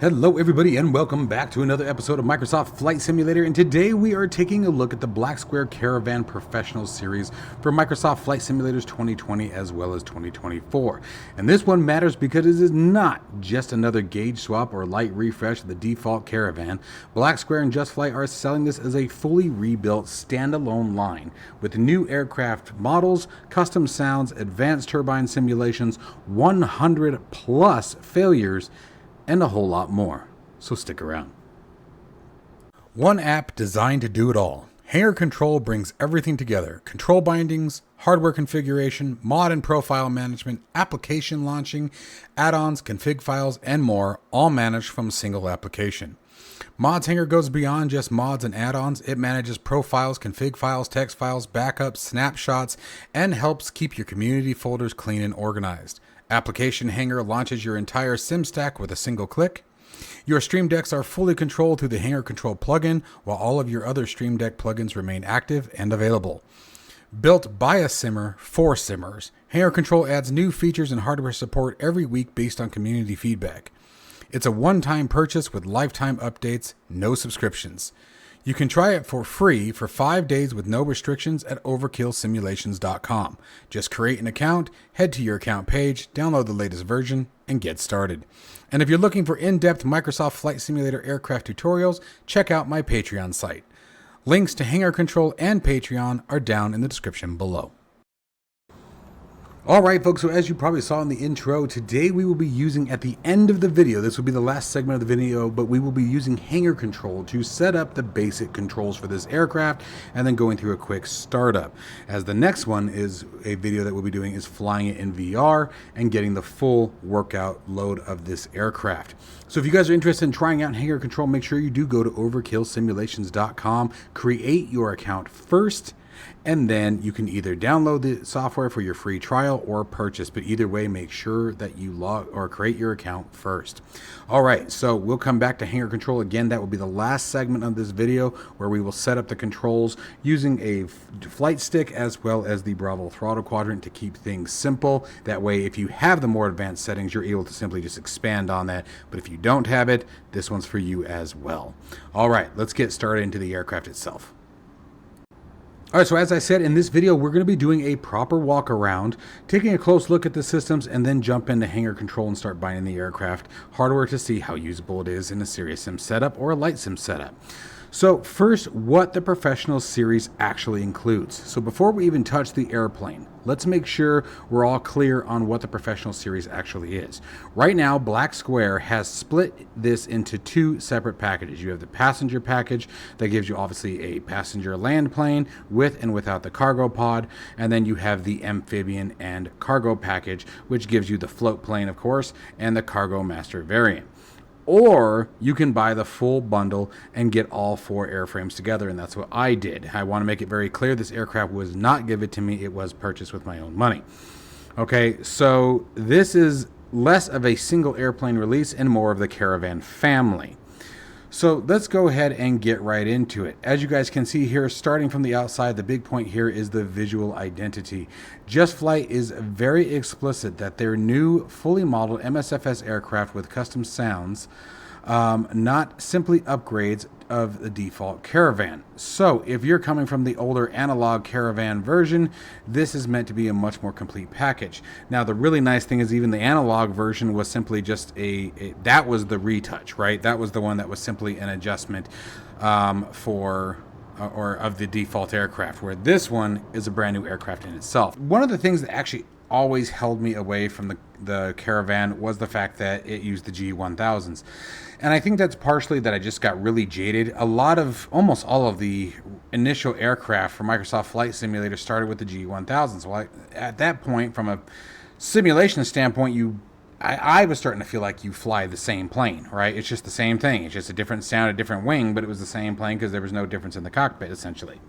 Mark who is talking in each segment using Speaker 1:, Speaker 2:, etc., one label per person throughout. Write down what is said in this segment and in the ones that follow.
Speaker 1: Hello everybody and welcome back to another episode of Microsoft Flight Simulator, and today we are taking a look at the BlackSquare Caravan Professional series for Microsoft Flight Simulators 2020 as well as 2024. And this one matters because it is not just another gauge swap or light refresh of the default Caravan. BlackSquare and JustFlight are selling this as a fully rebuilt standalone line with new aircraft models, custom sounds, advanced turbine simulations, 100 plus failures, and a whole lot more. So stick around. One app designed to do it all. Hangar Control brings everything together. Control bindings, hardware configuration, mod and profile management, application launching, add-ons, config files, and more, all managed from a single application. Mods Hangar goes beyond just mods and add-ons. It manages profiles, config files, text files, backups, snapshots, and helps keep your community folders clean and organized. Application Hangar launches your entire sim stack with a single click. Your Stream Decks are fully controlled through the Hangar Control plugin, while all of your other Stream Deck plugins remain active and available. Built by a simmer for simmers, Hangar Control adds new features and hardware support every week based on community feedback. It's a one-time purchase with lifetime updates, no subscriptions. You can try it for free for 5 days with no restrictions at overkillsimulations.com. Just create an account, head to your account page, download the latest version, and get started. And if you're looking for in-depth Microsoft Flight Simulator aircraft tutorials, check out my Patreon site. Links to Hangar Control and Patreon are down in the description below. Alright folks, so as you probably saw in the intro, today we will be using, at the end of the video, this will be the last segment of the video, but we will be using Hangar Control to set up the basic controls for this aircraft and then going through a quick startup. As the next one is a video that we'll be doing is flying it in VR and getting the full workout load of this aircraft. So if you guys are interested in trying out Hangar Control, make sure you do go to overkillsimulations.com, create your account first, and then you can either download the software for your free trial or purchase. But either way, make sure that you log or create your account first. All right, so we'll come back to Hangar Control again. That will be the last segment of this video where we will set up the controls using a flight stick as well as the Bravo throttle quadrant to keep things simple. That way, if you have the more advanced settings, you're able to simply just expand on that. But if you don't have it, this one's for you as well. All right, let's get started into the aircraft itself. Alright, so as I said, in this video, we're going to be doing a proper walk around, taking a close look at the systems, and then jump into Hangar Control and start binding the aircraft hardware to see how usable it is in a serious sim setup or a light sim setup. So first, what the Professional series actually includes. So before we even touch the airplane, let's make sure we're all clear on what the Professional series actually is. Right now, BlackSquare has split this into two separate packages. You have the passenger package that gives you obviously a passenger land plane with and without the cargo pod, and then you have the amphibian and cargo package, which gives you the float plane, of course, and the cargo master variant. Or you can buy the full bundle and get all four airframes together, and that's what I did. I want to make it very clear this aircraft was not given to me. It was purchased with my own money. Okay, so this is less of a single airplane release and more of the Caravan family. So let's go ahead and get right into it. As you guys can see here, starting from the outside, the big point here is the visual identity. JustFlight is very explicit that their new fully modeled MSFS aircraft with custom sounds, not simply upgrades of the default Caravan. So if you're coming from the older analog Caravan version, this is meant to be a much more complete package. Now the really nice thing is even the analog version was simply just that was the retouch, right? That was the one that was simply an adjustment of the default aircraft, where this one is a brand new aircraft in itself. One of the things that actually always held me away from the Caravan was the fact that it used the G1000s. And I think that's partially that I just got really jaded. Almost all of the initial aircraft for Microsoft Flight Simulator started with the G1000s. Well, at that point, from a simulation standpoint, I was starting to feel like you fly the same plane, right? It's just the same thing. It's just a different sound, a different wing, but it was the same plane because there was no difference in the cockpit, essentially.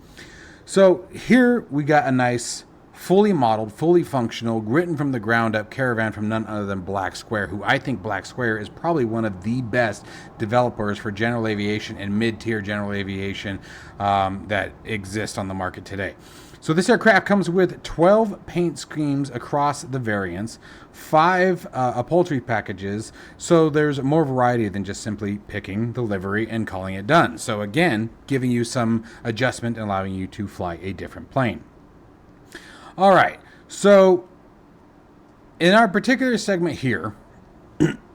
Speaker 1: So here we got a nice, fully modeled, fully functional, written from the ground up Caravan from none other than BlackSquare, who I think BlackSquare is probably one of the best developers for general aviation and mid-tier general aviation that exist on the market today. So this aircraft comes with 12 paint schemes across the variants, 5 upholstery packages, so there's more variety than just simply picking the livery and calling it done. So again, giving you some adjustment and allowing you to fly a different plane. All right, so in our particular segment here,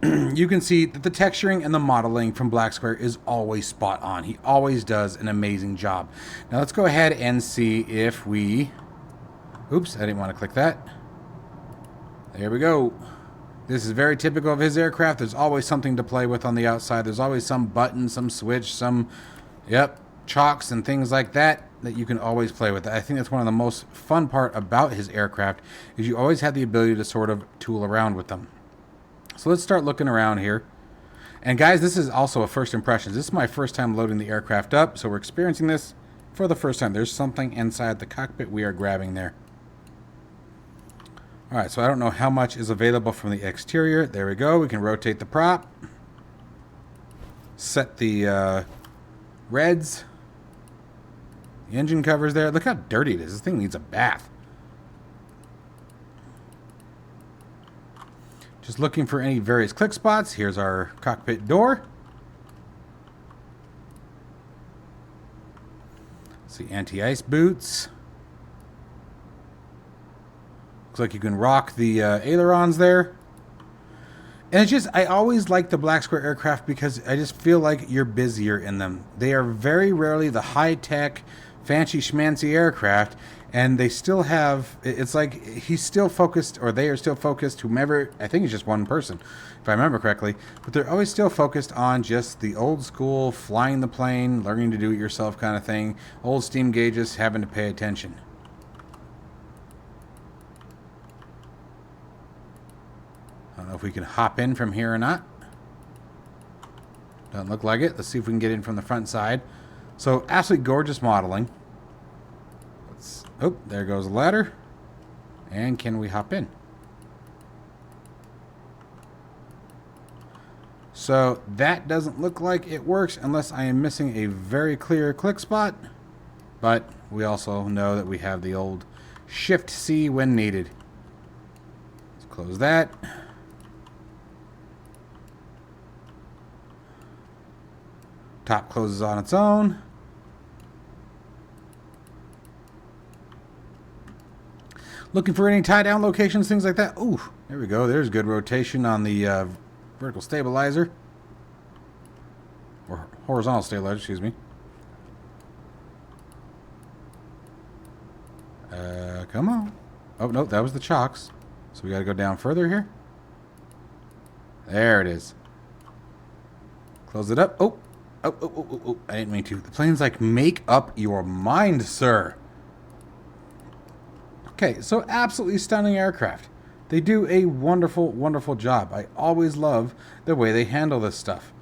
Speaker 1: you can see that the texturing and the modeling from BlackSquare is always spot on. He always does an amazing job. Now let's go ahead and see if we... Oops, I didn't want to click that. There we go. This is very typical of his aircraft. There's always something to play with on the outside. There's always some button, some switch, some, chocks and things like that you can always play with. I think that's one of the most fun part about his aircraft is you always have the ability to sort of tool around with them. So let's start looking around here. And guys, this is also a first impressions. This is my first time loading the aircraft up, so we're experiencing this for the first time. There's something inside the cockpit we are grabbing there. All right, so I don't know how much is available from the exterior. There we go. We can rotate the prop. Set the reds. The engine covers there. Look how dirty it is. This thing needs a bath. Just looking for any various click spots. Here's our cockpit door. See, anti-ice boots. Looks like you can rock the ailerons there. And it's just, I always like the BlackSquare aircraft because I just feel like you're busier in them. They are very rarely the high-tech, fancy schmancy aircraft, and they still have, it's like he's still focused, or they are still focused, whomever, I think it's just one person, if I remember correctly, but they're always still focused on just the old school, flying the plane, learning to do it yourself kind of thing, old steam gauges, having to pay attention. I don't know if we can hop in from here or not. Doesn't look like it. Let's see if we can get in from the front side. So, absolutely gorgeous modeling. Oh, there goes the ladder. And can we hop in? So that doesn't look like it works unless I am missing a very clear click spot. But we also know that we have the old Shift C when needed. Let's close that. Top closes on its own. Looking for any tie-down locations, things like that. Ooh, there we go. There's good rotation on the vertical stabilizer. Or horizontal stabilizer, excuse me. Come on. Oh, no, that was the chocks. So we got to go down further here. There it is. Close it up. Oh. Oh. I didn't mean to. The plane's like, make up your mind, sir. Okay, so absolutely stunning aircraft. They do a wonderful, wonderful job. I always love the way they handle this stuff.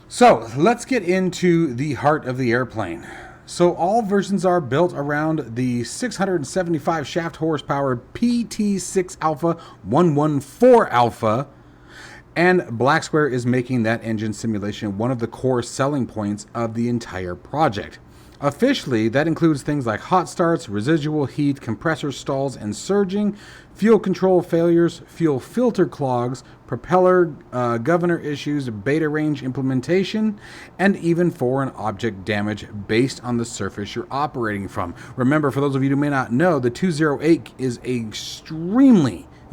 Speaker 1: So, let's get into the heart of the airplane. So, all versions are built around the 675 shaft horsepower PT6 Alpha 114 Alpha, and BlackSquare is making that engine simulation one of the core selling points of the entire project. Officially, that includes things like hot starts, residual heat, compressor stalls and surging, fuel control failures, fuel filter clogs, propeller governor issues, beta range implementation, and even foreign object damage based on the surface you're operating from. Remember, for those of you who may not know, the 208 is an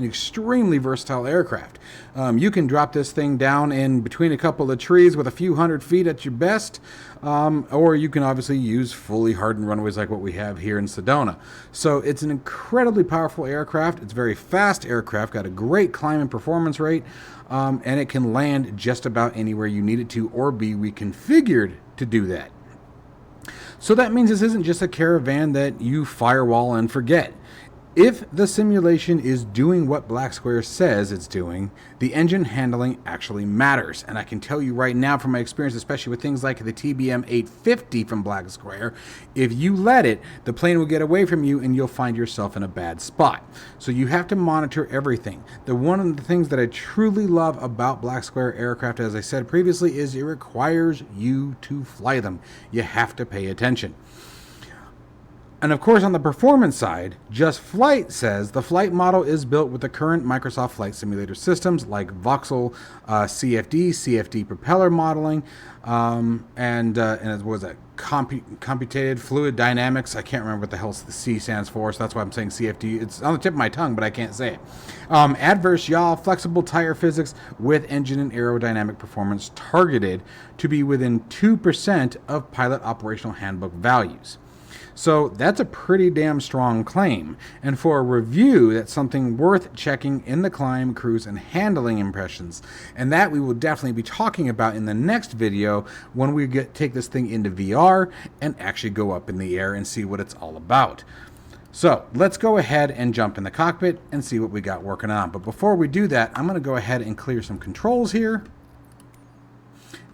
Speaker 1: extremely versatile aircraft. You can drop this thing down in between a couple of trees with a few hundred feet at your best, or you can obviously use fully hardened runways like what we have here in Sedona. So it's an incredibly powerful aircraft. It's a very fast aircraft, got a great climb and performance rate, and it can land just about anywhere you need it to or be reconfigured to do that. So that means this isn't just a Caravan that you firewall and forget. If the simulation is doing what BlackSquare says it's doing, the engine handling actually matters. And I can tell you right now from my experience, especially with things like the TBM 850 from BlackSquare, if you let it, the plane will get away from you and you'll find yourself in a bad spot. So you have to monitor everything. One of the things that I truly love about BlackSquare aircraft, as I said previously, is it requires you to fly them. You have to pay attention. And of course, on the performance side, Just Flight says the flight model is built with the current Microsoft Flight Simulator systems like Voxel CFD, CFD propeller modeling, and it was a computated fluid dynamics. I can't remember what the hell the C stands for, so that's why I'm saying CFD. It's on the tip of my tongue, but I can't say it. Adverse yaw, flexible tire physics with engine and aerodynamic performance targeted to be within 2% of pilot operational handbook values. So that's a pretty damn strong claim. And for a review, that's something worth checking in the climb, cruise, and handling impressions. And that we will definitely be talking about in the next video when we take this thing into VR and actually go up in the air and see what it's all about. So let's go ahead and jump in the cockpit and see what we got working on. But before we do that, I'm going to go ahead and clear some controls here,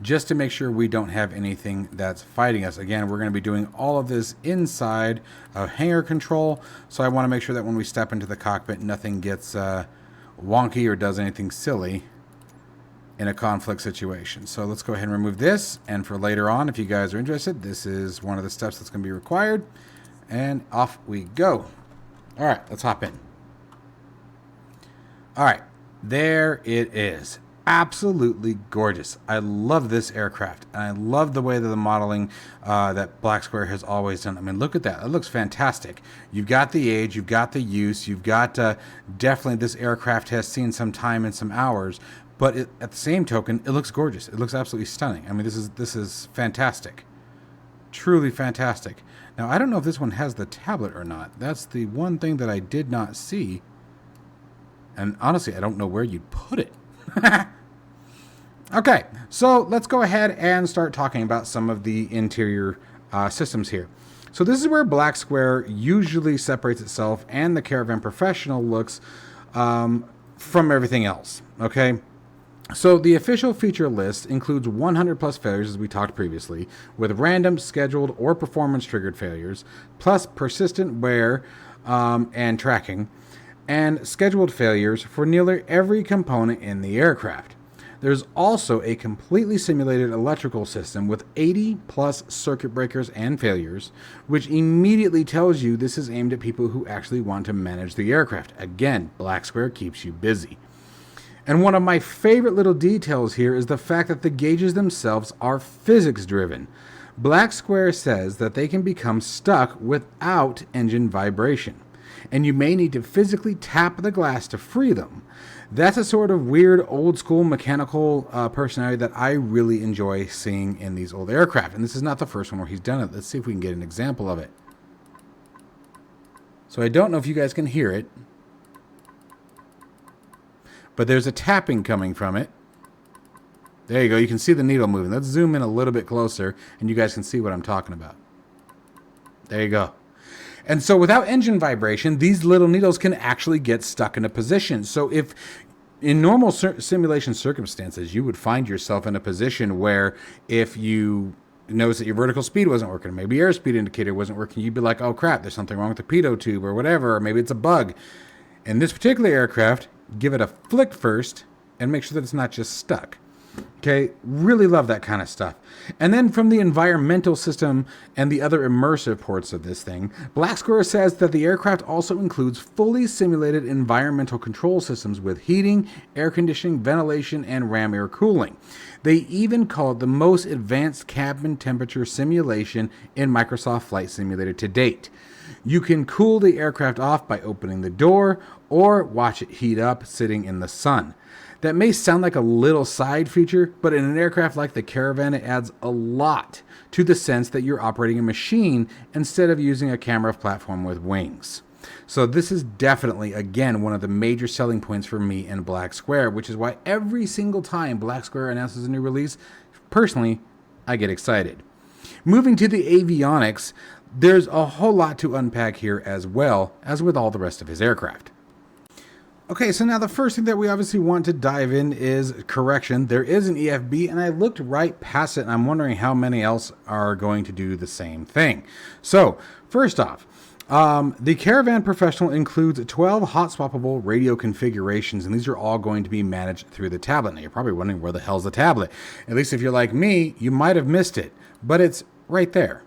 Speaker 1: just to make sure we don't have anything that's fighting us. Again, we're going to be doing all of this inside of Hangar Control, so I want to make sure that when we step into the cockpit, nothing gets wonky or does anything silly in a conflict situation. So let's go ahead and remove this, and for later on, if you guys are interested, this is one of the steps that's going to be required, and off we go. All right, let's hop in. All right, there it is. Absolutely gorgeous. I love this aircraft, and I love the way that the modeling that BlackSquare has always done. I mean, look at that. It looks fantastic. You've got the age, you've got the use, you've got definitely this aircraft has seen some time and some hours, but at the same token, it looks gorgeous. It looks absolutely stunning. I mean, this is fantastic. Truly fantastic. Now, I don't know if this one has the tablet or not. That's the one thing that I did not see, and honestly, I don't know where you'd put it. Okay, so let's go ahead and start talking about some of the interior systems here. So this is where BlackSquare usually separates itself and the Caravan Professional looks from everything else, okay? So the official feature list includes 100 plus failures, as we talked previously, with random, scheduled, or performance-triggered failures, plus persistent wear and tracking, and scheduled failures for nearly every component in the aircraft. There's also a completely simulated electrical system with 80 plus circuit breakers and failures, which immediately tells you this is aimed at people who actually want to manage the aircraft. Again, BlackSquare keeps you busy. And one of my favorite little details here is the fact that the gauges themselves are physics driven. BlackSquare says that they can become stuck without engine vibration, and you may need to physically tap the glass to free them. That's a sort of weird old school mechanical personality that I really enjoy seeing in these old aircraft. And this is not the first one where he's done it. Let's see if we can get an example of it. So I don't know if you guys can hear it, but there's a tapping coming from it. There you go. You can see the needle moving. Let's zoom in a little bit closer and you guys can see what I'm talking about. There you go. And so without engine vibration, these little needles can actually get stuck in a position. So if in normal simulation circumstances, you would find yourself in a position where if you notice that your vertical speed wasn't working, maybe your airspeed indicator wasn't working, you'd be like, oh crap, there's something wrong with the pitot tube or whatever, or maybe it's a bug. In this particular aircraft, give it a flick first and make sure that it's not just stuck. Okay, really love that kind of stuff. And then from the environmental system and the other immersive ports of this thing, BlackSquare says that the aircraft also includes fully simulated environmental control systems with heating, air conditioning, ventilation, and ram air cooling. They even call it the most advanced cabin temperature simulation in Microsoft Flight Simulator to date. You can cool the aircraft off by opening the door or watch it heat up sitting in the sun. That may sound like a little side feature, but in an aircraft like the Caravan, it adds a lot to the sense that you're operating a machine instead of using a camera platform with wings. So this is definitely, again, one of the major selling points for me in BlackSquare, which is why every single time BlackSquare announces a new release, personally, I get excited. Moving to the avionics, there's a whole lot to unpack here as well as with all the rest of his aircraft. Okay, so now the first thing that we obviously want to dive in is correction. There is an EFB, and I looked right past it, and I'm wondering how many else are going to do the same thing. So, first off, the Caravan Professional includes 12 hot-swappable radio configurations, and these are all going to be managed through the tablet. Now, you're probably wondering where the hell's the tablet? At least if you're like me, you might have missed it, but it's right there.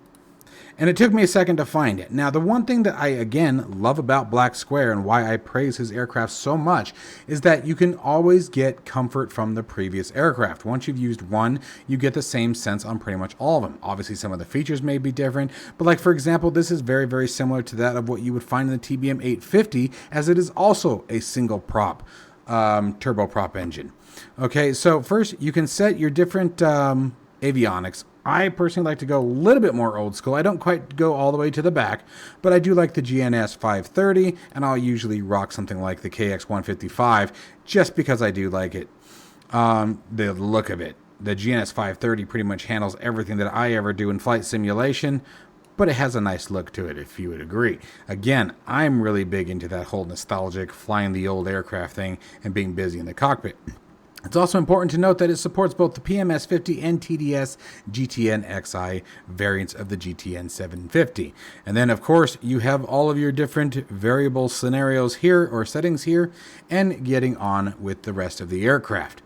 Speaker 1: And it took me a second to find it. Now, the one thing that I, again, love about BlackSquare and why I praise his aircraft so much is that you can always get comfort from the previous aircraft. Once you've used one, you get the same sense on pretty much all of them. Obviously, some of the features may be different, but like, for example, this is very, very similar to that of what you would find in the TBM 850, as it is also a single prop turboprop engine. Okay, so first you can set your different avionics. I personally like to go a little bit more old school. I don't quite go all the way to the back, but I do like the GNS 530, and I'll usually rock something like the KX 155 just because I do like it. The look of it. The GNS 530 pretty much handles everything that I ever do in flight simulation, but it has a nice look to it, if you would agree. Again, I'm really big into that whole nostalgic flying the old aircraft thing and being busy in the cockpit. It's also important to note that it supports both the PMS-50 and TDS GTN-XI variants of the GTN-750. And then, of course, you have all of your different variable scenarios here, or settings here, and getting on with the rest of the aircraft.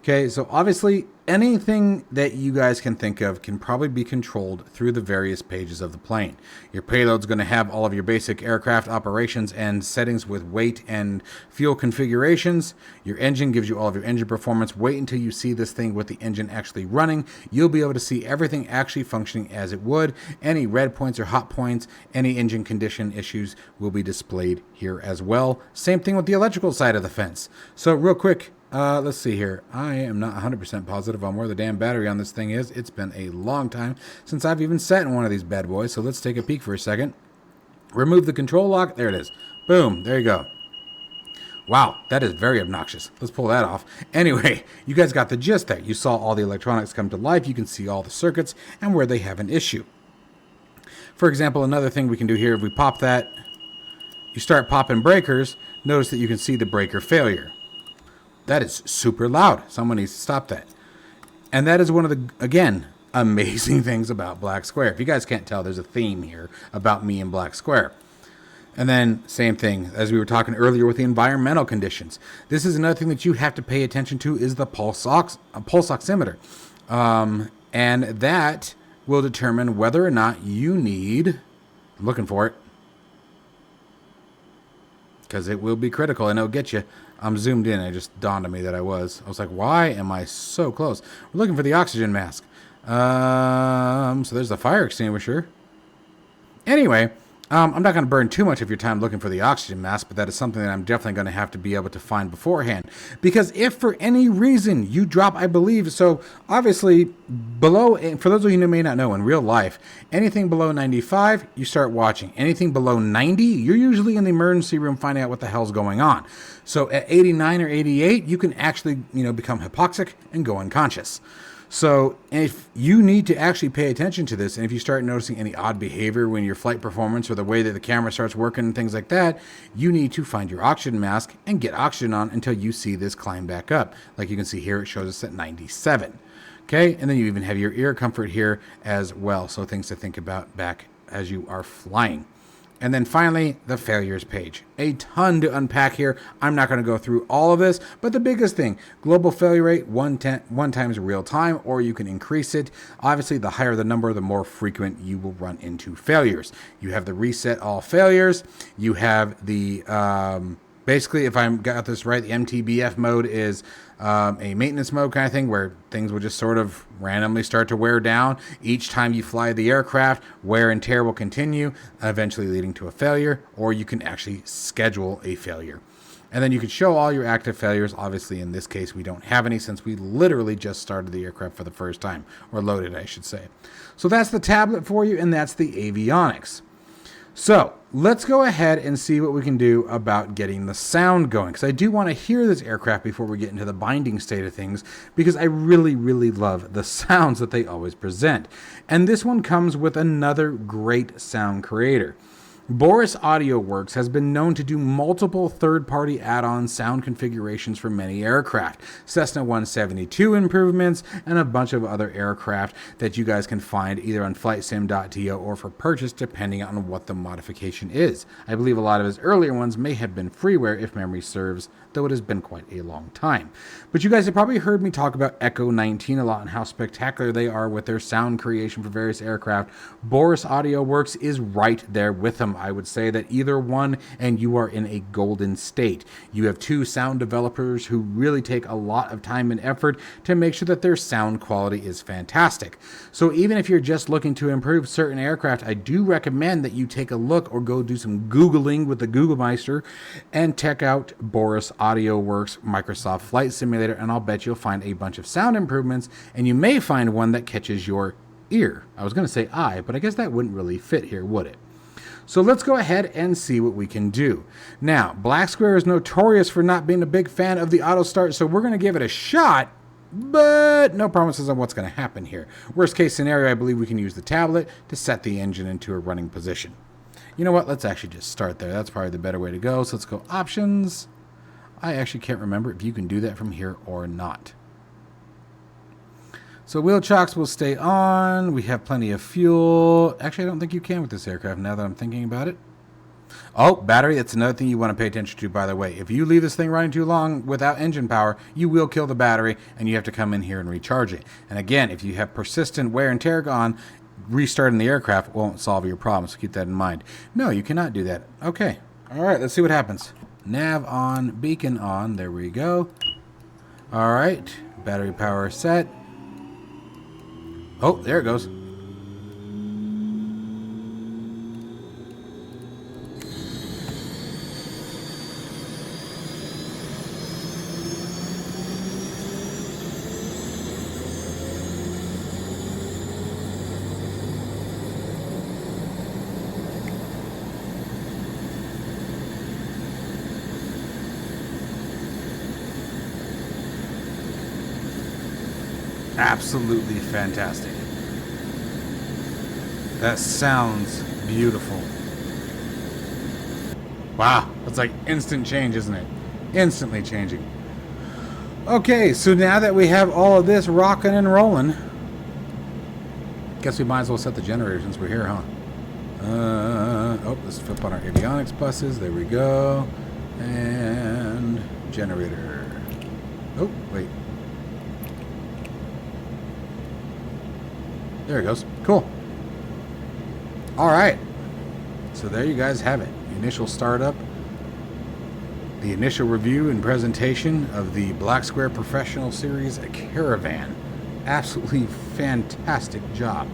Speaker 1: Okay, so obviously anything that you guys can think of can probably be controlled through the various pages of the plane. Your payload's going to have all of your basic aircraft operations and settings with weight and fuel configurations. Your engine gives you all of your engine performance. Wait until you see this thing with the engine actually running. You'll be able to see everything actually functioning as it would. Any red points or hot points, any engine condition issues will be displayed here as well. Same thing with the electrical side of the fence. So real quick, let's see here. I am not 100% positive on where the damn battery on this thing is. It's been a long time since I've even sat in one of these bad boys, so let's take a peek for a second. Remove the control lock. There it is. Boom. There you go. Wow, that is very obnoxious. Let's pull that off. Anyway, you guys got the gist there. You saw all the electronics come to life. You can see all the circuits and where they have an issue. For example, another thing we can do here, if we pop that, you start popping breakers, notice that you can see the breaker failure. That is super loud. Someone needs to stop that. And that is one of the, again, amazing things about BlackSquare. If you guys can't tell, there's a theme here about me and BlackSquare. And then, same thing, as we were talking earlier with the environmental conditions. This is another thing that you have to pay attention to is the pulse oximeter. And that will determine whether or not you need, I'm looking for it, because it will be critical and it'll get you. I'm zoomed in. It just dawned on me that I was like, why am I so close? We're looking for the oxygen mask. So there's the fire extinguisher. Anyway, I'm not going to burn too much of your time looking for the oxygen mask, but that is something that I'm definitely going to have to be able to find beforehand. Because if for any reason you drop, I believe, so obviously below, for those of you who may not know, in real life, anything below 95, you start watching. Anything below 90, you're usually in the emergency room finding out what the hell's going on. So at 89 or 88, you can actually, become hypoxic and go unconscious. So if you need to actually pay attention to this, and if you start noticing any odd behavior when your flight performance or the way that the camera starts working and things like that, you need to find your oxygen mask and get oxygen on until you see this climb back up. Like you can see here, it shows us at 97. Okay, and then you even have your ear comfort here as well. So things to think about back as you are flying. And then finally, the failures page. A ton to unpack here. I'm not going to go through all of this, but the biggest thing, global failure rate, one times real time, or you can increase it. Obviously, the higher the number, the more frequent you will run into failures. You have the reset all failures. You have the, basically, if I got this right, the MTBF mode is a maintenance mode kind of thing where things will just sort of randomly start to wear down. Each time you fly the aircraft, wear and tear will continue, eventually leading to a failure, or you can actually schedule a failure. And then you can show all your active failures. Obviously, in this case, we don't have any since we literally just started the aircraft for the first time, or loaded, I should say. So that's the tablet for you, and that's the avionics. So let's go ahead and see what we can do about getting the sound going, because I do want to hear this aircraft before we get into the binding state of things, because I really, really love the sounds that they always present. And this one comes with another great sound creator. Boris Audio Works has been known to do multiple third-party add-on sound configurations for many aircraft, Cessna 172 improvements, and a bunch of other aircraft that you guys can find either on flightsim.to or for purchase depending on what the modification is. I believe a lot of his earlier ones may have been freeware if memory serves, though it has been quite a long time. But you guys have probably heard me talk about Echo 19 a lot and how spectacular they are with their sound creation for various aircraft. Boris Audio Works is right there with them. I would say that either one and you are in a golden state. You have two sound developers who really take a lot of time and effort to make sure that their sound quality is fantastic. So even if you're just looking to improve certain aircraft, I do recommend that you take a look or go do some Googling with the Googlemeister and check out Boris Audio Works Microsoft Flight Simulator, and I'll bet you'll find a bunch of sound improvements, and you may find one that catches your ear. I was going to say eye, but I guess that wouldn't really fit here, would it? So let's go ahead and see what we can do. Now, BlackSquare is notorious for not being a big fan of the auto start, so we're going to give it a shot, but no promises on what's going to happen here. Worst case scenario, I believe we can use the tablet to set the engine into a running position. You know what? Let's actually just start there. That's probably the better way to go. So let's go options. I actually can't remember if you can do that from here or not. So wheel chocks will stay on. We have plenty of fuel. Actually, I don't think you can with this aircraft now that I'm thinking about it. Oh, battery. That's another thing you want to pay attention to, by the way. If you leave this thing running too long without engine power, you will kill the battery and you have to come in here and recharge it. And again, if you have persistent wear and tear on, restarting the aircraft won't solve your problem. So keep that in mind. No, you cannot do that. Okay. All right. Let's see what happens. Nav on, beacon on. There we go. All right. Battery power set. Oh, there it goes. Absolutely fantastic. That sounds beautiful. Wow, that's like instant change, isn't it? Instantly changing. Okay, so now that we have all of this rocking and rolling, guess we might as well set the generator since we're here, huh? Let's flip on our avionics buses. There we go. And generator. Oh, wait. There it goes. Cool. All right. So there you guys have it. The initial startup, the initial review and presentation of the BlackSquare Professional Series Caravan. Absolutely fantastic job.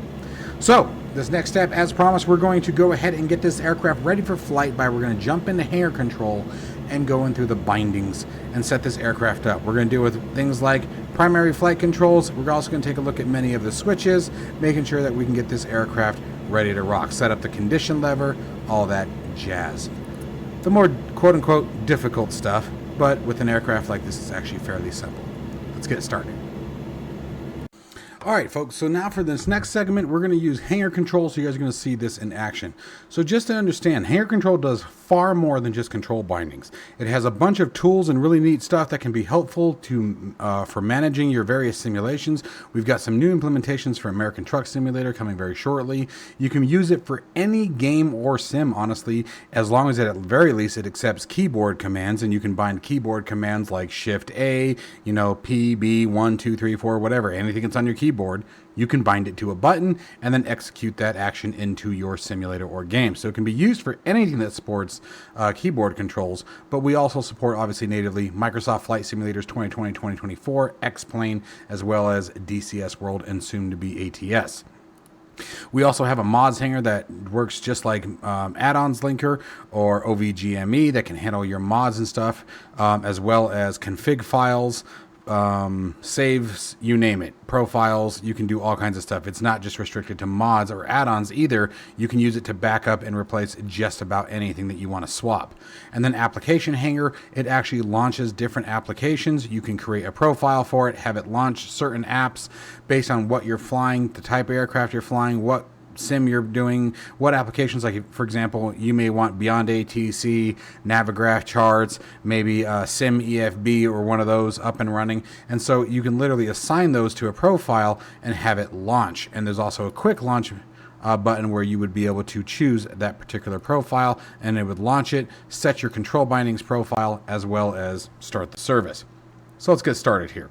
Speaker 1: So this next step, as promised, we're going to go ahead and get this aircraft ready for flight we're going to jump into hangar control and go in through the bindings and set this aircraft up. We're going to deal with things like primary flight controls. We're also going to take a look at many of the switches, making sure that we can get this aircraft ready to rock. Set up the condition lever, all that jazz. The more quote-unquote difficult stuff, but with an aircraft like this, it's actually fairly simple. Let's get it started. All right, folks, so now for this next segment, we're going to use Hangar Control, so you guys are going to see this in action. So just to understand, Hangar Control does far more than just control bindings. It has a bunch of tools and really neat stuff that can be helpful to for managing your various simulations. We've got some new implementations for American Truck Simulator coming very shortly. You can use it for any game or sim, honestly, as long as at very least it accepts keyboard commands, and you can bind keyboard commands like Shift A, P, B, 1, 2, 3, 4, whatever, anything that's on your keyboard. You can bind it to a button and then execute that action into your simulator or game. So it can be used for anything that supports keyboard controls, but we also support, obviously natively, Microsoft Flight Simulators 2020, 2024, X-Plane, as well as DCS World and soon to be ATS. We also have a mods hanger that works just like add-ons linker or OVGME that can handle your mods and stuff, as well as config files, saves, you name it, profiles. You can do all kinds of stuff. It's not just restricted to mods or add-ons either. You can use it to back up and replace just about anything that you want to swap. And then application hanger, it actually launches different applications. You can create a profile for it, have it launch certain apps based on what you're flying, the type of aircraft you're flying, what sim you're doing, what applications. Like, for example, you may want Beyond ATC, Navigraph charts, maybe Sim EFB or one of those up and running. And so you can literally assign those to a profile and have it launch. And there's also a quick launch button where you would be able to choose that particular profile, and it would launch it, set your control bindings profile, as well as start the service. So let's get started here.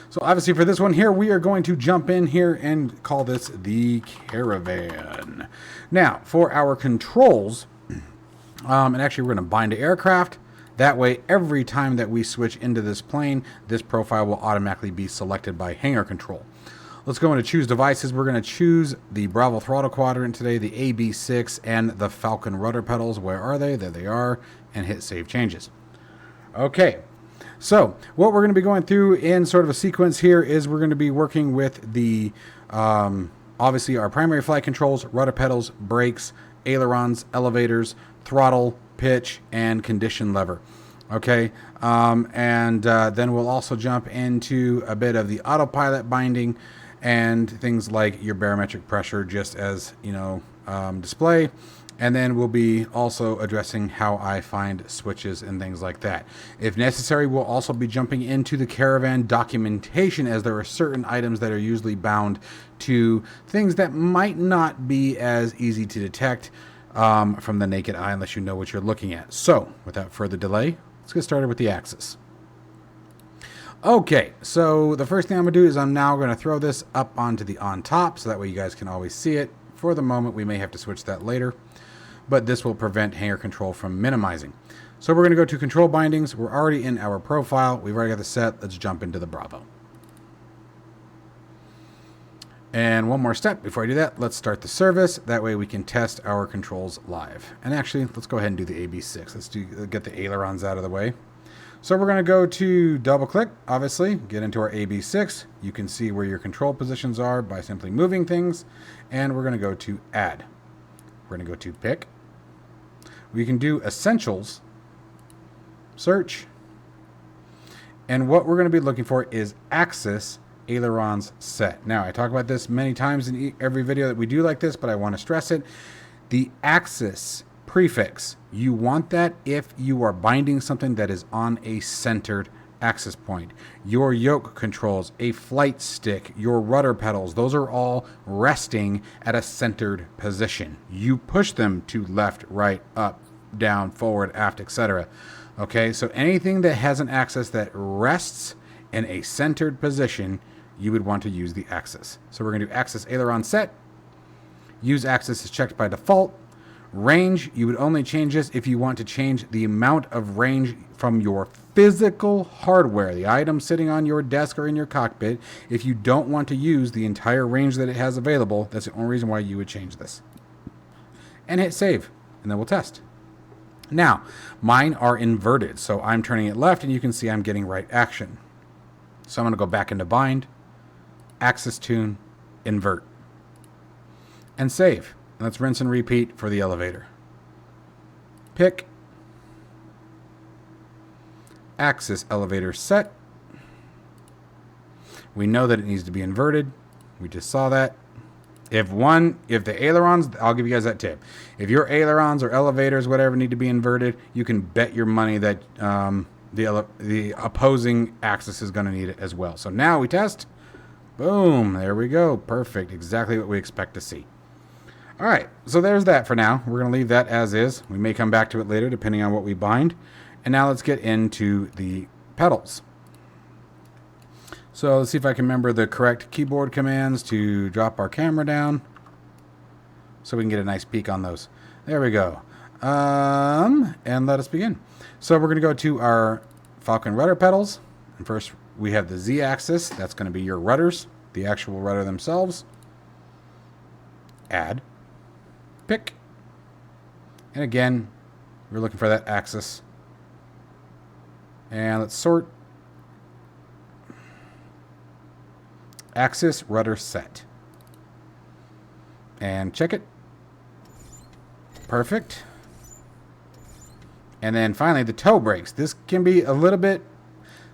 Speaker 1: So obviously for this one here, we are going to jump in here and call this the Caravan. Now for our controls, and actually we're going to bind to aircraft. That way, every time that we switch into this plane, this profile will automatically be selected by Hangar Control. Let's go into choose devices. We're going to choose the Bravo throttle quadrant today, the AB6, and the Falcon rudder pedals. Where are they? There they are. And hit save changes. Okay. So what we're going to be going through in sort of a sequence here is we're going to be working with the, obviously our primary flight controls, rudder pedals, brakes, ailerons, elevators, throttle, pitch, and condition lever. Okay. Then we'll also jump into a bit of the autopilot binding and things like your barometric pressure, just as, display. And then we'll be also addressing how I find switches and things like that. If necessary, we'll also be jumping into the Caravan documentation, as there are certain items that are usually bound to things that might not be as easy to detect from the naked eye unless you know what you're looking at. So without further delay, let's get started with the axis. Okay, so the first thing I'm going to do is I'm now going to throw this up onto the on top, so that way you guys can always see it. For the moment, we may have to switch that later, but this will prevent Hangar Control from minimizing. So we're going to go to control bindings. We're already in our profile. We've already got the set. Let's jump into the Bravo. And one more step before I do that, let's start the service. That way we can test our controls live. And actually, let's go ahead and do the AB6. Let's get the ailerons out of the way. So we're going to go to double click, obviously, get into our AB6. You can see where your control positions are by simply moving things. And we're going to go to add. We're going to go to pick. We can do essentials, search. And what we're going to be looking for is axis ailerons set. Now, I talk about this many times in every video that we do like this, but I want to stress it. The axis prefix, you want that if you are binding something that is on a centered axis point. Your yoke controls, a flight stick, your rudder pedals, those are all resting at a centered position. You push them to left, right, up, down, forward, aft, etc. Okay, so anything that has an axis that rests in a centered position, you would want to use the axis. So we're going to do axis aileron set. Use axis is checked by default. Range, you would only change this if you want to change the amount of range from your physical hardware, the item sitting on your desk or in your cockpit. If you don't want to use the entire range that it has available, that's the only reason why you would change this. And hit save, and then we'll test. Now, mine are inverted, so I'm turning it left, and you can see I'm getting right action. So I'm going to go back into bind, axis tune, invert, and save. Let's rinse and repeat for the elevator. Pick. Axis elevator set. We know that it needs to be inverted. We just saw that. If the ailerons, I'll give you guys that tip. If your ailerons or elevators, whatever, need to be inverted, you can bet your money that the opposing axis is going to need it as well. So now we test. Boom. There we go. Perfect. Exactly what we expect to see. All right, so there's that for now. We're going to leave that as is. We may come back to it later depending on what we bind. And now let's get into the pedals. So let's see if I can remember the correct keyboard commands to drop our camera down so we can get a nice peek on those. There we go. And let us begin. So we're going to go to our Falcon rudder pedals. And first we have the Z-axis. That's going to be your rudders, the actual rudder themselves. Add. Pick. And again, we're looking for that axis. And let's sort. Axis rudder set. And check it. Perfect. And then finally the toe brakes. This can be a little bit,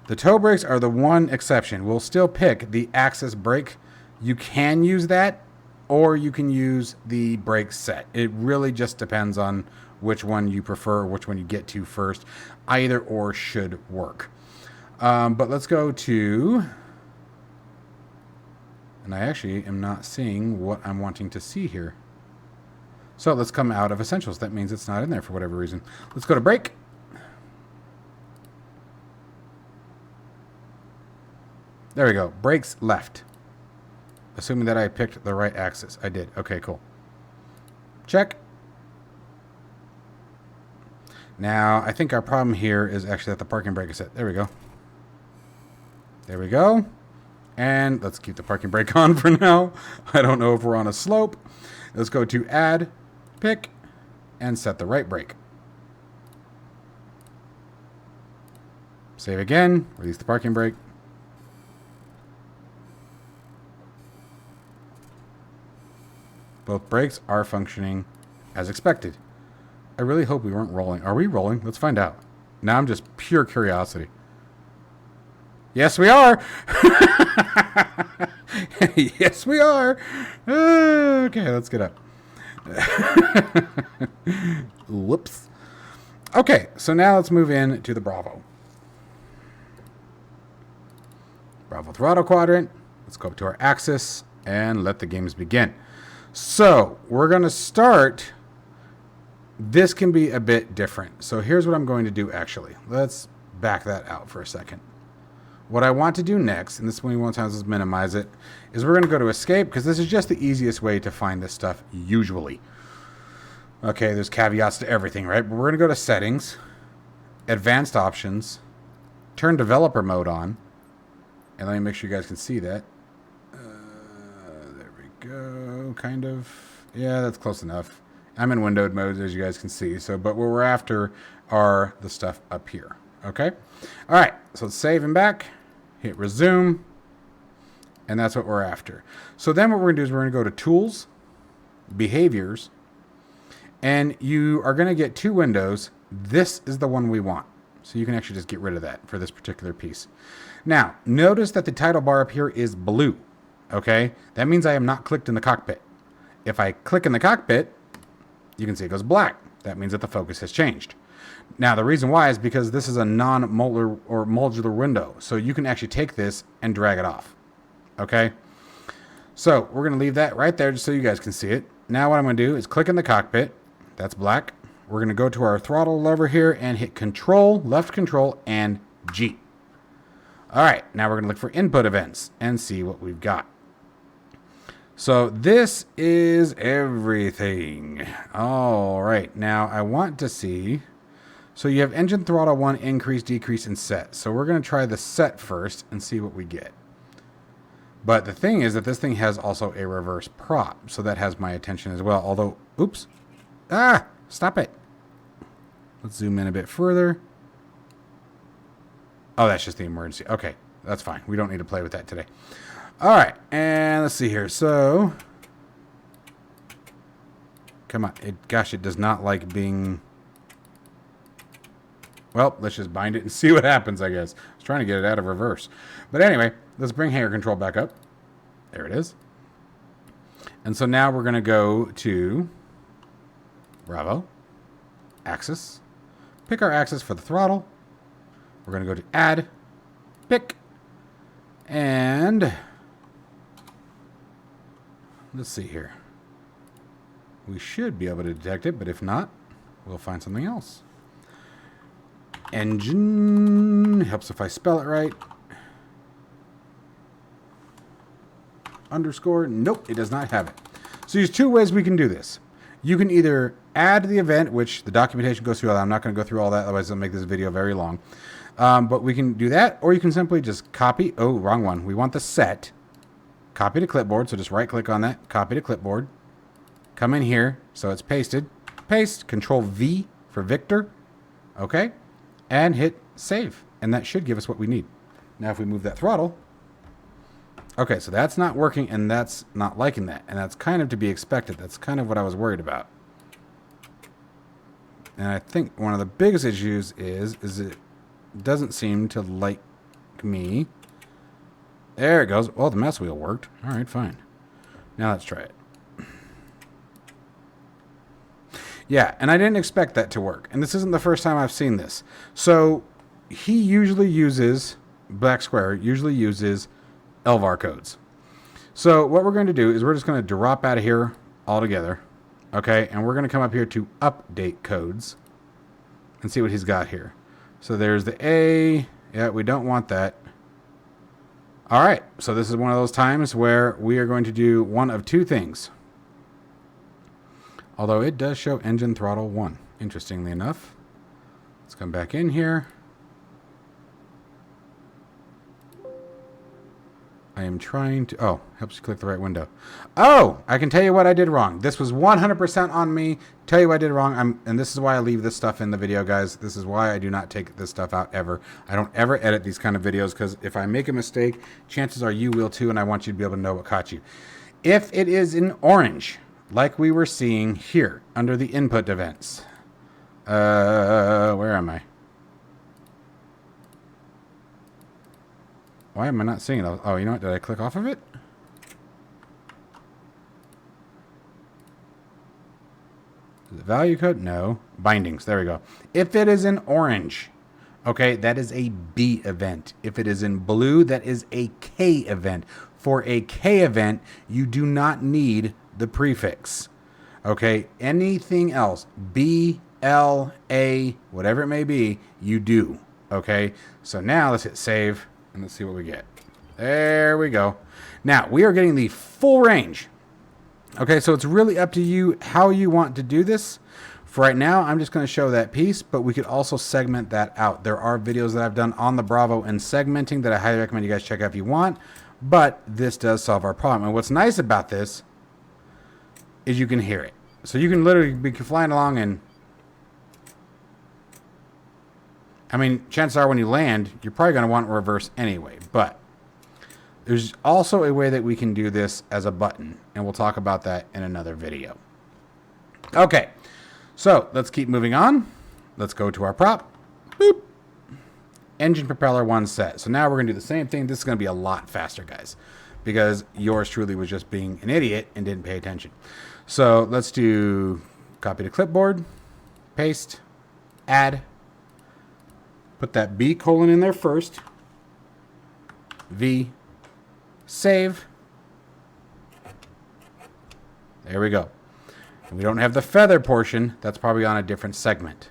Speaker 1: the toe brakes are the one exception. We'll still pick the axis brake. You can use that or you can use the brake set. It really just depends on which one you prefer, which one you get to first. Either or should work. But let's go to... And I actually am not seeing what I'm wanting to see here. So let's come out of Essentials. That means it's not in there for whatever reason. Let's go to Brake. There we go. Brakes left. Assuming that I picked the right axis. I did. Okay, cool. Check. Now, I think our problem here is actually that the parking brake is set. There we go. There we go. And let's keep the parking brake on for now. I don't know if we're on a slope. Let's go to Add, Pick, and set the right brake. Save again. Release the parking brake. Both brakes are functioning as expected. I really hope we weren't rolling. Are we rolling? Let's find out. Now I'm just pure curiosity. Yes, we are. Yes, we are. Okay, let's get up. Whoops. Okay, so now let's move in to the Bravo. Bravo throttle quadrant. Let's go up to our axis and let the games begin. So we're going to start. This can be a bit different. So here's what I'm going to do actually. Let's back that out for a second. What I want to do next, and this one we won't have to minimize it, is we're going to go to Escape, because this is just the easiest way to find this stuff usually. Okay, there's caveats to everything, right? But we're going to go to Settings, Advanced Options, turn Developer Mode on, and let me make sure you guys can see that. There we go, kind of. Yeah, that's close enough. I'm in windowed mode, as you guys can see. So, but what we're after are the stuff up here. Okay? All right, so let's save and back. Hit Resume. And that's what we're after. So then what we're going to do is we're going to go to Tools, Behaviors, and you are going to get two windows. This is the one we want. So you can actually just get rid of that for this particular piece. Now, notice that the title bar up here is blue. Okay? That means I am not clicked in the cockpit. If I click in the cockpit, you can see it goes black. That means that the focus has changed. Now, the reason why is because this is a non-modular or modular window. So you can actually take this and drag it off. Okay? So we're going to leave that right there just so you guys can see it. Now what I'm going to do is click in the cockpit. That's black. We're going to go to our throttle lever here and hit Control, left Control, and G. All right. Now we're going to look for input events and see what we've got. So this is everything. All right. Now I want to see... So you have engine throttle 1, increase, decrease, and set. So we're going to try the set first and see what we get. But the thing is that this thing has also a reverse prop. So that has my attention as well. Although, oops. Ah, stop it. Let's zoom in a bit further. Oh, that's just the emergency. Okay, that's fine. We don't need to play with that today. All right, and let's see here. So, come on. Gosh, it does not like being... Well, let's just bind it and see what happens, I guess. I was trying to get it out of reverse. But anyway, let's bring Hangar Control back up. There it is. And so now we're going to go to Bravo, Axis, pick our axis for the throttle. We're going to go to Add, Pick, and let's see here. We should be able to detect it, but if not, we'll find something else. Engine, helps if I spell it right. Underscore, nope, it does not have it. So there's two ways we can do this. You can either add the event, which the documentation goes through all that. I'm not going to go through all that, otherwise it'll make this video very long. But we can do that, or you can simply just copy. Oh, wrong one. We want the set. Copy to clipboard, so just right click on that, copy to clipboard. Come in here, so it's pasted. Paste, Control V for Victor. Okay. And hit save. And that should give us what we need. Now if we move that throttle. Okay, so that's not working and that's not liking that. And that's kind of to be expected. That's kind of what I was worried about. And I think one of the biggest issues is it doesn't seem to like me. There it goes. Well, the mouse wheel worked. All right, fine. Now let's try it. Yeah, and I didn't expect that to work. And this isn't the first time I've seen this. So he usually uses, BlackSquare usually uses LVAR codes. So what we're going to do is we're just going to drop out of here altogether. Okay, and we're going to come up here to update codes and see what he's got here. So there's the A. Yeah, we don't want that. All right, so this is one of those times where we are going to do one of two things. Although it does show engine throttle 1, interestingly enough. Let's come back in here. I am trying to... Oh, helps you click the right window. Oh, I can tell you what I did wrong. This was 100% on me. Tell you what I did wrong. And this is why I leave this stuff in the video, guys. This is why I do not take this stuff out ever. I don't ever edit these kind of videos because if I make a mistake, chances are you will too, and I want you to be able to know what caught you. If it is in orange, like we were seeing here under the input events. Where am I? Why am I not seeing it? Oh, you know what? Did I click off of it? Is it value code? No. Bindings. There we go. If it is in orange, okay, that is a B event. If it is in blue, that is a K event. For a K event, you do not need the prefix. Okay, anything else, B, L, A, whatever it may be, you do. Okay, so now let's hit save. And let's see what we get. There we go. Now, we are getting the full range. Okay, so it's really up to you how you want to do this. For right now, I'm just going to show that piece, but we could also segment that out. There are videos that I've done on the Bravo and segmenting that I highly recommend you guys check out if you want, but this does solve our problem. And what's nice about this is you can hear it. So you can literally be flying along and I mean, chances are when you land, you're probably going to want reverse anyway. But there's also a way that we can do this as a button. And we'll talk about that in another video. Okay. So let's keep moving on. Let's go to our prop. Boop. Engine propeller 1 set. So now we're going to do the same thing. This is going to be a lot faster, guys. Because yours truly was just being an idiot and didn't pay attention. So let's do copy to clipboard. Paste. Add. Put that B colon in there first. V. Save. There we go. And we don't have the feather portion. That's probably on a different segment.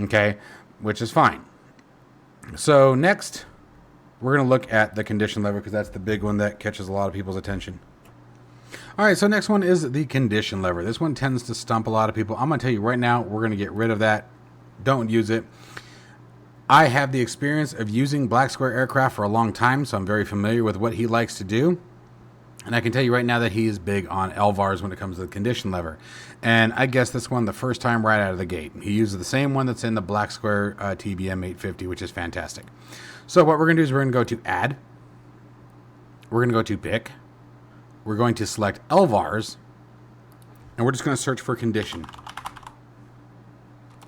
Speaker 1: Okay, which is fine. So next, we're going to look at the condition lever because that's the big one that catches a lot of people's attention. All right, so next one is the condition lever. This one tends to stump a lot of people. I'm going to tell you right now, we're going to get rid of that. Don't use it. I have the experience of using BlackSquare aircraft for a long time, so I'm very familiar with what he likes to do. And I can tell you right now that he is big on LVARs when it comes to the condition lever. And I guess this one the first time right out of the gate. He uses the same one that's in the BlackSquare TBM 850, which is fantastic. So what we're going to do is we're going to go to Add. We're going to go to Pick. We're going to select LVARs. And we're just going to search for condition.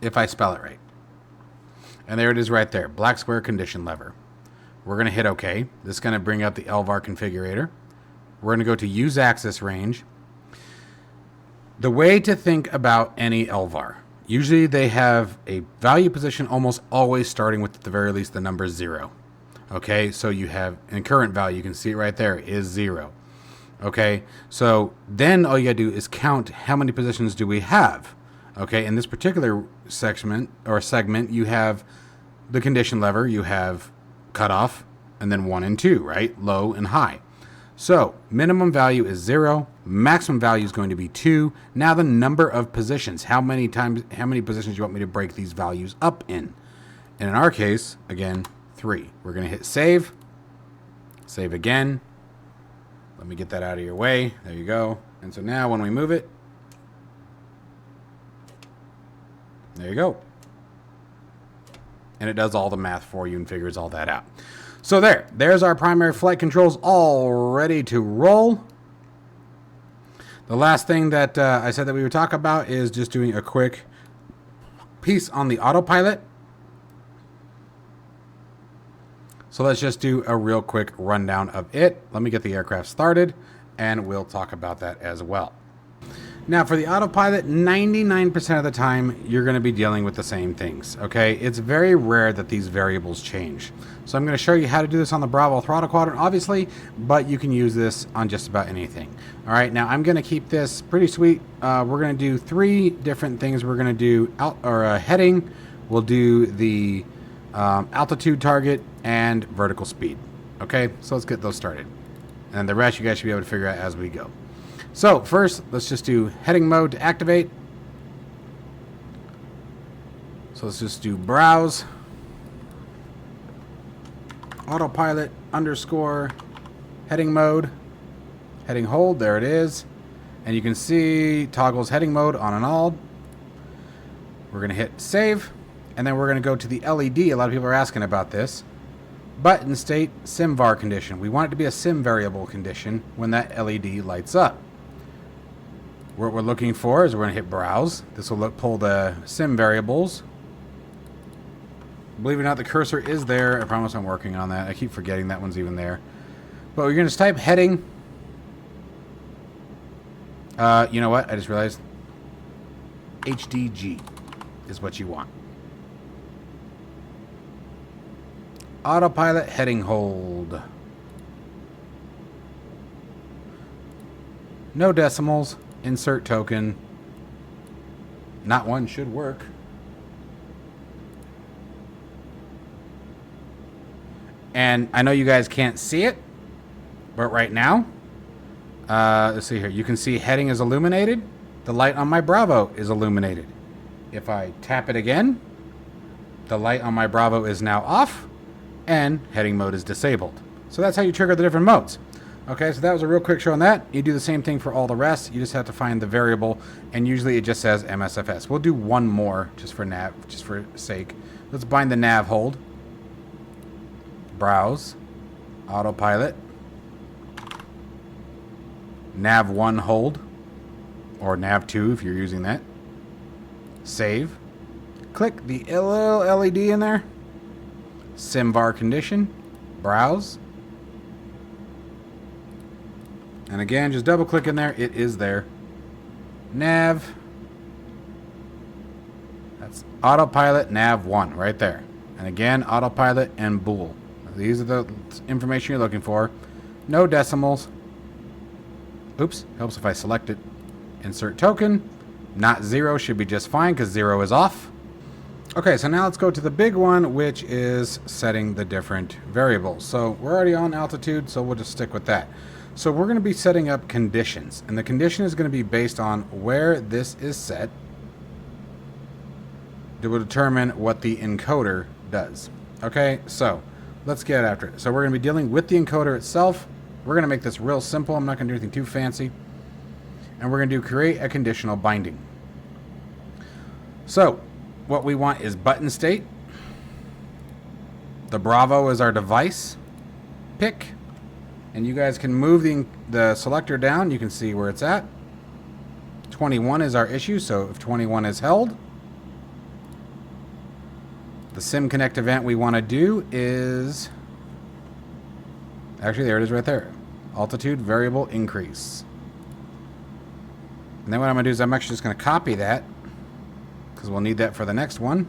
Speaker 1: If I spell it right. And there it is right there, BlackSquare condition lever. We're going to hit OK. This is going to bring up the LVAR configurator. We're going to go to use axis range. The way to think about any LVAR, usually they have a value position almost always starting with, at the very least, the number 0. Okay, so you have, in current value, you can see it right there, is 0. Okay, so then all you got to do is count how many positions do we have. Okay, in this particular segment, you have the condition lever, you have cutoff, and then 1 and 2, right? Low and high. So minimum value is 0, maximum value is going to be 2. Now the number of positions, how many positions do you want me to break these values up in? And in our case, again, 3. We're going to hit save, save again. Let me get that out of your way. There you go. And so now when we move it, there you go. And it does all the math for you and figures all that out. So there's our primary flight controls all ready to roll. The last thing that I said that we would talk about is just doing a quick piece on the autopilot. So let's just do a real quick rundown of it. Let me get the aircraft started and we'll talk about that as well. Now, for the autopilot, 99% of the time, you're going to be dealing with the same things, okay? It's very rare that these variables change. So I'm going to show you how to do this on the Bravo throttle quadrant, obviously, but you can use this on just about anything. All right, now I'm going to keep this pretty sweet. We're going to do 3 different things. We're going to do heading. We'll do the altitude target and vertical speed. Okay, so let's get those started. And the rest you guys should be able to figure out as we go. So first, let's just do heading mode to activate. So let's just do browse, autopilot _ heading mode, heading hold, there it is. And you can see toggles heading mode on and all. We're going to hit save, and then we're going to go to the LED. A lot of people are asking about this. Button state SimVar condition. We want it to be a sim variable condition when that LED lights up. What we're looking for is we're going to hit browse. This will pull the sim variables. Believe it or not, the cursor is there. I promise I'm working on that. I keep forgetting that one's even there. But we're going to type heading. You know what? I just realized HDG is what you want. Autopilot heading hold. No decimals. Insert token. Not one should work. And I know you guys can't see it, but right now, let's see here. You can see heading is illuminated. The light on my Bravo is illuminated. If I tap it again, the light on my Bravo is now off, and heading mode is disabled. So that's how you trigger the different modes. Okay, so that was a real quick show on that. You do the same thing for all the rest. You just have to find the variable, and usually it just says MSFS. We'll do one more just for nav, just for sake. Let's bind the nav hold. Browse, autopilot, nav 1 hold, or nav 2 if you're using that. Save. Click the little LED in there. SimVar condition. Browse. And again, just double click in there. It is there. Nav. That's autopilot nav 1 right there. And again, autopilot and bool. These are the information you're looking for. No decimals. Oops, helps if I select it. Insert token. Not 0 should be just fine because 0 is off. Okay, so now let's go to the big one, which is setting the different variables. So we're already on altitude, so we'll just stick with that. So we're going to be setting up conditions, and the condition is going to be based on where this is set. It will determine what the encoder does. Okay, so let's get after it. So we're going to be dealing with the encoder itself. We're going to make this real simple. I'm not going to do anything too fancy. And we're going to do create a conditional binding. So what we want is button state. The Bravo is our device. Pick. And you guys can move the selector down. You can see where it's at. 21 is our issue, so if 21 is held, the sim connect event we want to do is, actually there it is right there, altitude variable increase. And then what I'm going to do is I'm actually just going to copy that because we'll need that for the next one.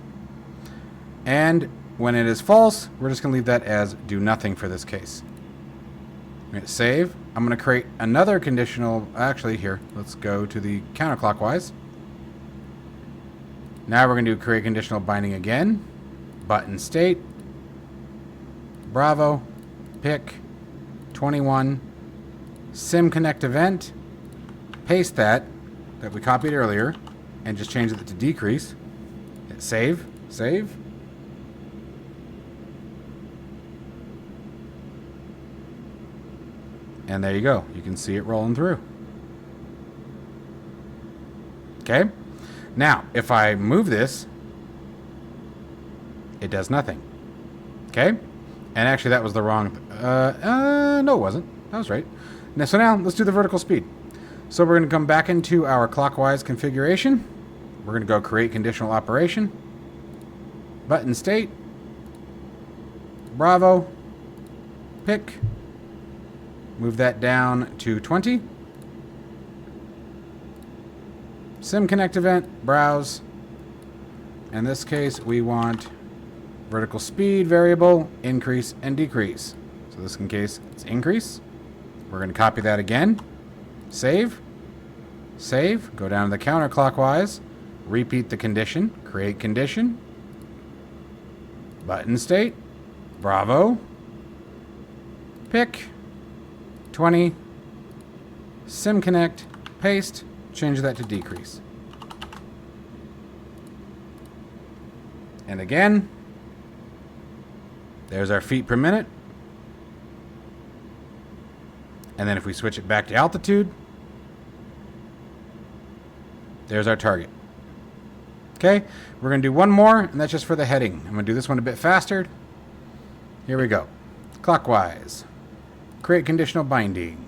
Speaker 1: And when it is false, we're just going to leave that as do nothing for this case. I'm going to save. I'm going to create another conditional. Actually, here, let's go to the counterclockwise. Now we're going to do create conditional binding again. Button state. Bravo. Pick. 21. Sim connect event. Paste that we copied earlier and just change it to decrease. Hit save. Save. And there you go. You can see it rolling through. Okay. Now, if I move this, it does nothing. Okay. And actually, that was the wrong. No, it wasn't. That was right. Now, so now let's do the vertical speed. So we're going to come back into our clockwise configuration. We're going to go create conditional operation. Button state. Bravo. Pick. Move that down to 20. Sim Connect event, browse. In this case, we want vertical speed variable, increase and decrease. So this in case it's increase. We're going to copy that again. Save. Save. Go down to the counterclockwise. Repeat the condition. Create condition. Button state. Bravo. Pick. 20. Sim Connect. Paste. Change that to decrease. And again, there's our feet per minute. And then if we switch it back to altitude, there's our target. Okay, we're going to do one more, and that's just for the heading. I'm going to do this one a bit faster. Here we go. Clockwise. Create conditional binding.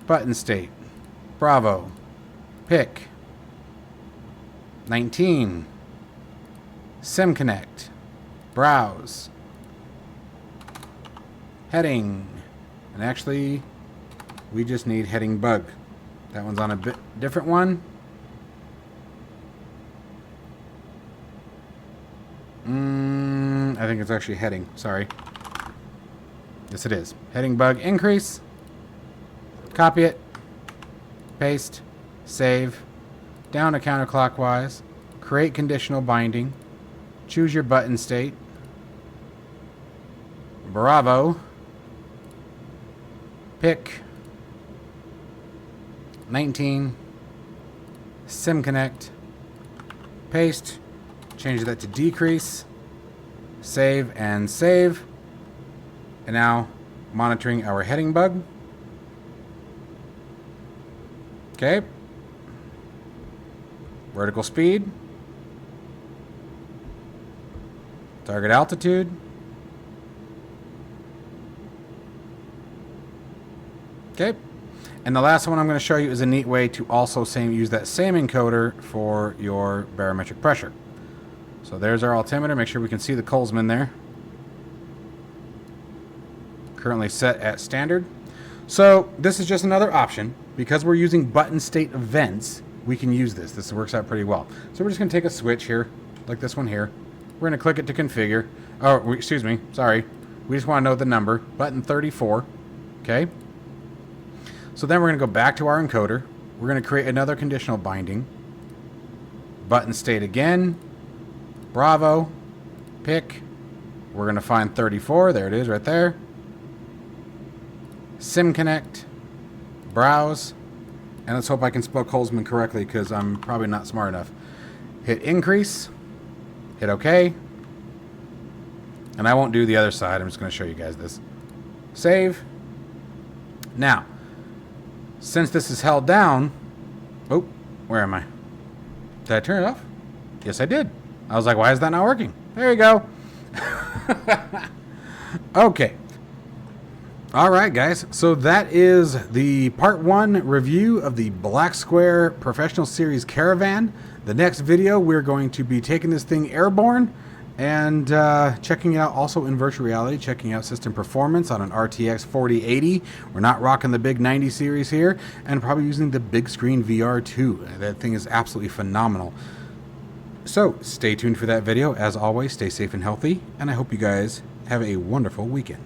Speaker 1: Button state. Bravo. Pick. 19. Sim Connect. Browse. Heading. And actually, we just need heading bug. That one's on a bit different one. I think it's actually heading. Sorry. Yes, it is. Heading bug increase. Copy it. Paste. Save. Down to counterclockwise. Create conditional binding. Choose your button state. Bravo. Pick. 19. Sim Connect. Paste. Change that to decrease. Save and save. And now monitoring our heading bug. Okay. Vertical speed. Target altitude. Okay. And the last one I'm going to show you is a neat way to also use that same encoder for your barometric pressure. So there's our altimeter. Make sure we can see the Colesman there. Currently set at standard. So this is just another option. Because we're using button state events, we can use this. This works out pretty well. So we're just going to take a switch here, like this one here. We're going to click it to configure. Oh, excuse me. Sorry. We just want to know the number. Button 34. Okay. So then we're going to go back to our encoder. We're going to create another conditional binding. Button state again. Bravo. Pick. We're going to find 34. There it is right there. Sim Connect. Browse. And let's hope I can spell Colesman correctly because I'm probably not smart enough. Hit increase. Hit OK. And I won't do the other side. I'm just going to show you guys this. Save. Now, since this is held down... Oh, where am I? Did I turn it off? Yes, I did. I was like, why is that not working? There you go. Okay. All right, guys. So that is the part 1 review of the BlackSquare Professional Series Caravan. The next video, we're going to be taking this thing airborne and checking it out also in virtual reality, checking out system performance on an RTX 4080. We're not rocking the big 90 series here, and probably using the big screen VR too. That thing is absolutely phenomenal. So stay tuned for that video. As always, stay safe and healthy, and I hope you guys have a wonderful weekend.